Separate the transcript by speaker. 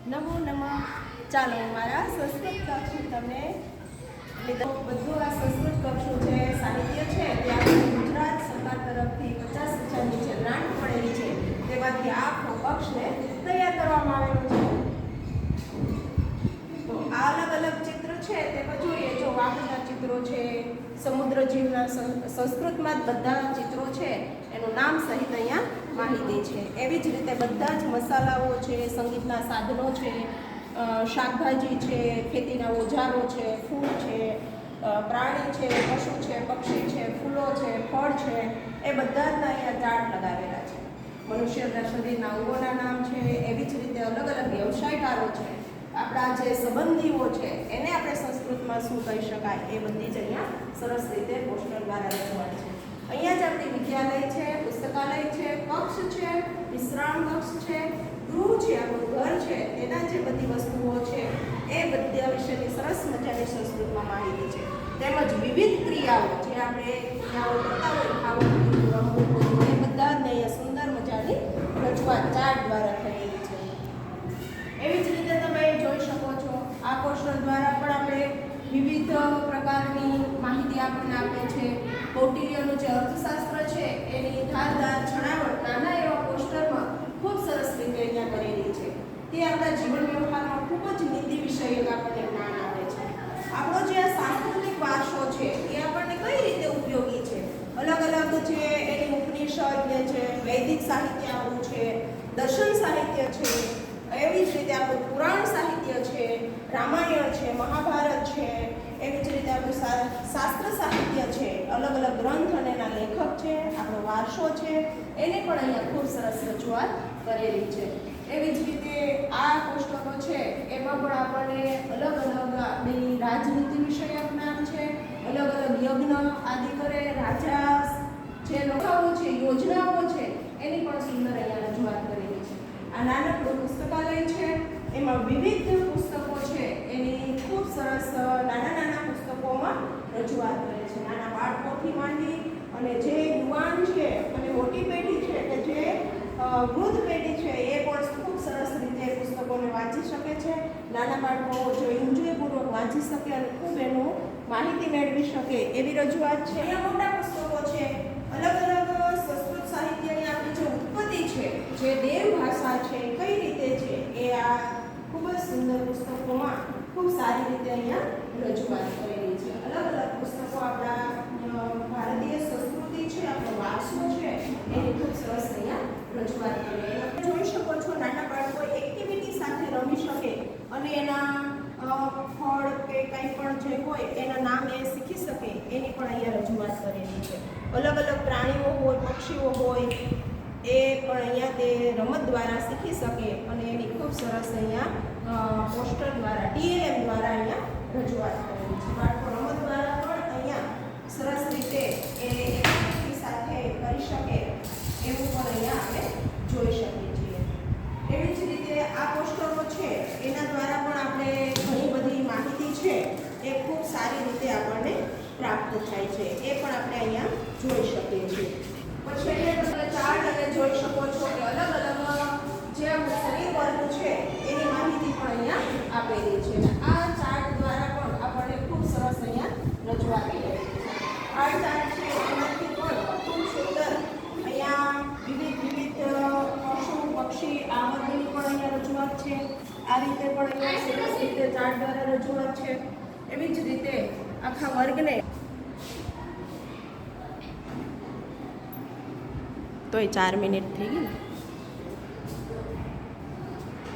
Speaker 1: નમો નમઃ. ચાલો મારા સંસ્કૃત કક્ષ તમને બધું આ સંસ્કૃત કક્ષનું જે સાહિત્ય છે તે આપણે ગુજરાત સરકાર તરફથી 50,000 નીચે ગ્રાન્ટ મળેલી છે તેમાંથી આ કક્ષને તૈયાર કરવામાં આવેલો છે. તો આ અલગ અલગ ચિત્ર છે તે જોઈએ. જો વાઘના ચિત્રો છે, સમુદ્ર જીવના સંસ્કૃતમાં જ બધા ચિત્રો છે એનું નામ સહિત અહીંયા માહિતી છે. એવી જ રીતે બધા જ મસાલાઓ છે, સંગીતના સાધનો છે, શાકભાજી છે, ખેતીના ઓજારો છે, ફૂલ છે, પ્રાણી છે, પશુ છે, પક્ષી છે, ફૂલો છે, ફળ છે, એ બધા જ અહીંયા ચાર્ટ લગાવેલા છે. મનુષ્યના શરીરના અંગોના નામ છે. એવી જ રીતે અલગ અલગ વ્યવસાયકારો છે, આપણા જે સંબંધીઓ છે એને આપણે સંસ્કૃતમાં શું કહી શકાય એ બધી જ અહીંયા સરસ રીતે પોસ્ટર દ્વારા રજૂઆત છે. અહીંયા જ આપણી વિદ્યાલય છે, પુસ્તકાલય છે, કક્ષ છે, વિશ્રામ કક્ષ છે, ગૃહ છે, આપણું ઘર છે, એના જે બધી વસ્તુઓ છે એ બધા વિશેની સરસ મજાની સંસ્કૃતમાં માહિતી છે. તેમજ વિવિધ ક્રિયાઓ જે આપણે ક્રિયાઓ કરતા હોય, ખાવું, રમવું, એ બધા જ અહીંયા સુંદર મજાની રજૂઆત ચાર્ટ દ્વારા થયેલી છે. એવી જ રીતે તમે જોઈ શકો છો આ પોસ્ટર દ્વારા પણ આપણે વિવિધ પ્રકારની માહિતી આપણને આપે છે. કૌટિલ્યનું જે અર્થશાસ્ત્ર છે એની ધારદાર છણાવટ નાના એવા પોસ્ટરમાં ખૂબ સરસ રીતે અહીંયા કરેલી છે. તે આપણા જીવન વ્યવહારમાં ખૂબ જ નીતિ વિષયક આપણને જ્ઞાન આપે છે. આપણો જે આ સાંસ્કૃતિક વારસો છે એ આપણને કઈ રીતે ઉપયોગી છે. અલગ અલગ જે એની ઉપનિષદ છે, વૈદિક સાહિત્ય આપણું છે, દર્શન સાહિત્ય છે, એવી જ રીતે આપણું પુરાણ સાહિત્ય છે, રામાયણ છે, મહાભારત છે, એવી જ રીતે આપણું શાસ્ત્ર સાહિત્ય છે, અલગ અલગ ગ્રંથ અને એના લેખક છે, આપણો વારસો છે, એને પણ અહીંયા ખૂબ સરસ રજૂઆત કરેલી છે. એવી જ રીતે આ પુસ્તકો છે એમાં પણ આપણને અલગ અલગ આપણી રાજનીતિ વિષયક જ્ઞાન છે, અલગ અલગ યજ્ઞ આદિ કરે, રાજા જે લોકોઓ છે, યોજનાઓ છે, એની પણ સુંદર અહીંયા રજૂઆત કરેલી છે. આ નાનકડું પુસ્તકાલય છે, એમાં વિવિધ પુસ્તકો છે એની ખૂબ સરસ નાના નાના પુસ્તકોમાં રજૂઆત કરે છે. નાના બાળકોથી માંડી અને જે યુવાન છે અને મોટી પેઢી છે કે જે વૃદ્ધ પેઢી છે એ પણ ખૂબ સરસ રીતે પુસ્તકોને વાંચી શકે છે. નાના બાળકો જો એન્જોયપૂર્વક વાંચી શકે અને ખૂબ એનું માહિતી મેળવી શકે એવી રજૂઆત છે. અહીંયા મોટા પુસ્તકો છે, અલગ અલગ સંસ્કૃત સાહિત્યની આપણી જે ઉત્પત્તિ છે, જે દેવ ભાષા છે, કઈ રીતે છે એ આ ખૂબ જ સુંદર પુસ્તકોમાં ખૂબ સારી રીતે અહીંયા રજૂઆત કરેલી છે. અલગ અલગ પુસ્તકો આપણા ભારતીય સંસ્કૃતિ છે, આપણો વારસો છે એની ખૂબ સરસ અહીંયા રજૂઆત કરેલી. તમે જોઈ શકો છો નાના બાળકો એક્ટિવિટી સાથે રમી શકે અને એના ફળ કે કંઈ પણ જે હોય એના નામ એ શીખી શકે એની પણ અહીંયા રજૂઆત કરેલી છે. અલગ અલગ પ્રાણીઓ હોય, પક્ષીઓ હોય, એ પણ અહીંયા તે રમત દ્વારા શીખી શકે અને એની ખૂબ સરસ અહીંયા પોસ્ટર દ્વારા TLM દ્વારા અહીંયા રજૂઆત કરેલી છે. બાળકો રમત દ્વારા પણ અહીંયા સરસ રીતે એ એક્ટિવિટી સાથે કરી શકે એવું પણ અહીંયા આપણે જોઈ શકીએ છીએ. એવી જ રીતે આ પોસ્ટરો છે એના દ્વારા પણ આપણે ઘણી બધી માહિતી છે એ ખૂબ સારી રીતે આપણને પ્રાપ્ત થાય છે. એ પણ આપણે અહીંયા જોઈ શકીએ છીએ. પછી અહીંયા તમે ચાર્ટ અને જોઈ શકો છો કે અલગ અલગ જે શરીર વર્ગ છે એની માહિતી પણ અહીંયા આપેલી છે. આ ચાર્ટ દ્વારા પણ આપણને ખૂબ સરસ અહીંયા રજૂઆત કરેલી છે. આ ચાર્ટ છે એમાંથી પણ ખૂબ સુંદર અહીંયા વિવિધ પશુ પક્ષી આ વર્ગની પણ અહીંયા રજૂઆત છે. આ રીતે પણ અહીંયા સરસ રીતે ચાર્ટ દ્વારા રજૂઆત છે. એવી જ રીતે આખા વર્ગને તો એ 4 મિનિટ થઈ ગઈ ને.